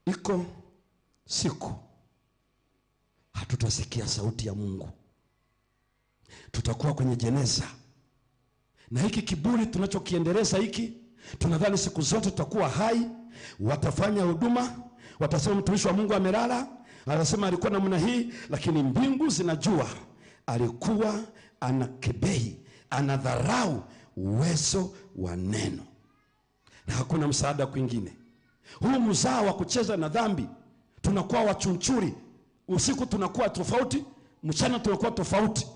iko siku hatutasikia sauti ya Mungu. Tutakuwa kwenye jeneza. Na hiki kiburi tunachokiendeleza hiki, tunadhani siku zote tutakuwa hai, watafanya huduma, watasema mtumishi wa Mungu amelala, anasema alikuwa namna hii, lakini mbingu zinajua alikuwa anakebei, anadharau uwezo wa neno. Na hakuna msaada kwingine. Huu mzao wa kucheza na dhambi, tunakuwa wachunchuri. Usiku tunakuwa tofauti, mchana tunakuwa tofauti.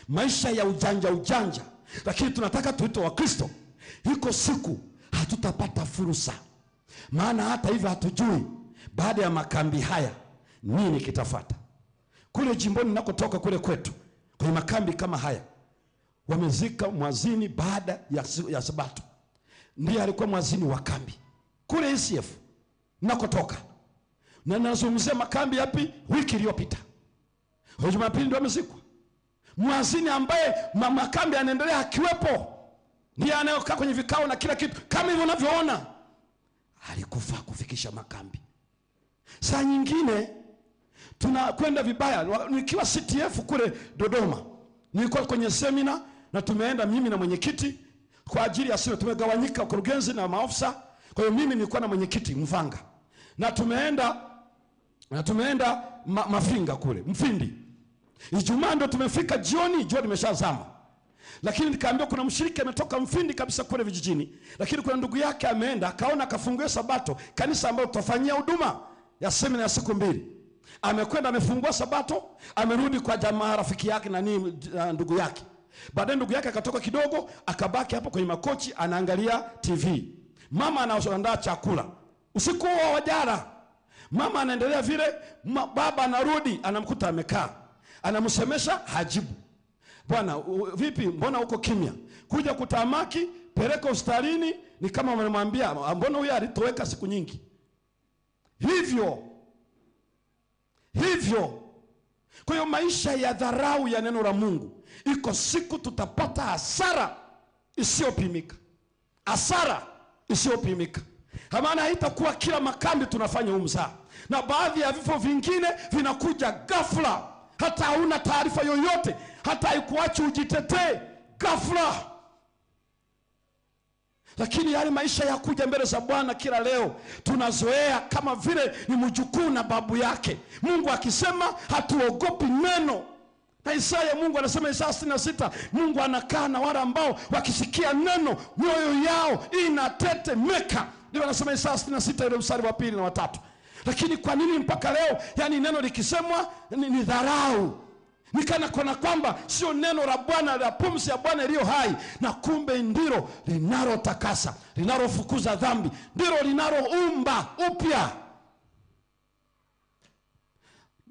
Maisha ya ujanja. Lakini tunataka tuitwe wa Kristo. Iko siku hatutapata fursa. Maana hata hivyo hatujui baada ya makambi haya nini kitafuata. Kule jimboni ninakotoka kule kwetu, kwenye makambi kama haya, wamezika mwazini baada ya Sabato. Ndiye alikuwa mwazini wa kambi kule ECF ninakotoka. Na nazungumzia makambi yapi? Wiki iliyopita. Jumapili ndio amezikwa. Mwazini ambaye makambi anaendelea akiwepo, ndiye anayokaa kwenye vikao na kila kitu kama hivyo unavyoona, alikufa kufikisha makambi. Saa nyingine tunakwenda vibaya. Nikiwa CTF kule Dodoma, nilikuwa kwenye semina na tumeenda mimi na mwenyekiti kwa ajili ya sio, tumegawanyika wakurugenzi na maofisa. Kwa hiyo mimi nilikuwa na mwenyekiti Mvanga, na tumeenda Mafinga kule Mfindi. Ijumaa ndo tumefika jioni, jua limeshazama. Lakini nikaambiwa kuna mshiriki ametoka Mfindi kabisa kule vijijini, lakini kuna ndugu yake ameenda akaona akafungue Sabato kanisa ambalo tutafanyia huduma ya semina ya siku 2. Amekwenda amefungua Sabato, amerudi kwa jamaa rafiki yake na ndugu yake. Baadaye ndugu yake akatoka kidogo, akabaki hapo kwenye makochi anaangalia TV. Mama anaandaa chakula. Usiku wa jana mama anaendelea vile, baba anarudi anamkuta amekaa. Anamsemesha hajibu. Bwana vipi, mbona uko kimya? Kuja kutamaki, peleka hospitalini. Ni kama wamemwambia mbona huyu alitoweka siku nyingi. Hivyo. Kwa hiyo maisha ya dharau ya neno la Mungu, iko siku tutapata hasara isiyopimika. Hasara isiyopimika. Maana haitakuwa kila makambi tunafanya umza. Na baadhi ya vifo vingine vinakuja ghafla. Hata hauna taarifa yoyote, hata haikuachi ujitetee, ghafla. Lakini yale maisha ya kuja mbele za Bwana kila leo tunazoea kama vile ni mjukuu na babu yake. Mungu akisema hatuogopi neno. Na Isaya, Mungu anasema Isaya 66, Mungu anakaa na wale ambao wakisikia neno mioyo yao inatetemeka. Ndio anasema Isaya 66 ile mstari wa 2 na 3. Lakini kwa nini mpaka leo yani neno likisemwa ni dharau? Nikana kuna kwamba sio neno la Bwana, la pumzi ya Bwana iliyo hai, na kumbe ndilo linalotakasa, linalofukuza dhambi, ndilo linaloumba upya.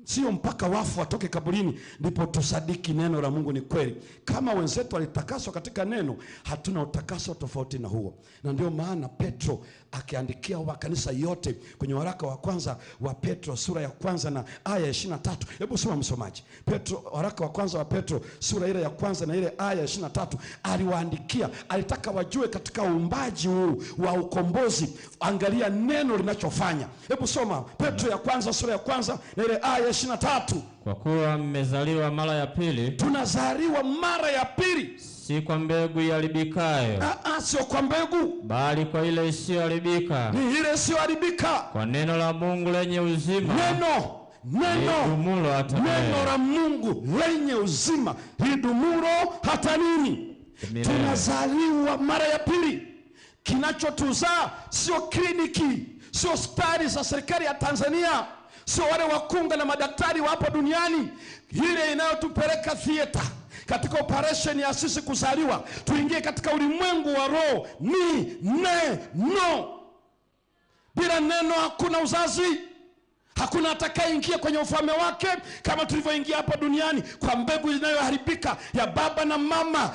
Sio mpaka wafu watoke kaburini ndipo tusadiki neno la Mungu ni kweli. Kama wenzetu walitakaswa katika neno, hatuna utakaso tofauti na huo. Na ndio maana Petro akiandikia makanisa yote kwenye waraka wa kwanza wa Petro sura ya kwanza na aya 23. Hebu soma msomaji. Petro, waraka wa kwanza wa Petro sura ile ya kwanza na ile aya 23, aliwaandikia, alitaka wajue katika uumbaji huu wa ukombozi, angalia neno linachofanya. Hebu soma Petro ya kwanza sura ya kwanza na ile aya 23. Kwa kuwa mmezaliwa mara ya pili. Tunazaliwa mara ya pili. Si kwa mbegu iharibikayo. Sio kwa mbegu, bali kwa ile isiyoharibika. Ni ile isiyoharibika. Kwa neno la Mungu lenye uzima. Neno la Mungu lenye uzima lidumulo hata nini? Tunazaliwa mara ya pili. Kinachotuzaa sio kliniki, sio hospitali za serikali ya Tanzania, sio wale wakunga na madaktari wapo duniani. Ile inayotupeleka theater katika operation ya sisi kuzaliwa tuingie katika ulimwengu wa roho ni neno. Bila neno hakuna uzazi, hakuna atakayeingia kwenye ufalme wake, kama tulivyoingia hapa duniani kwa mbegu inayoharibika ya baba na mama.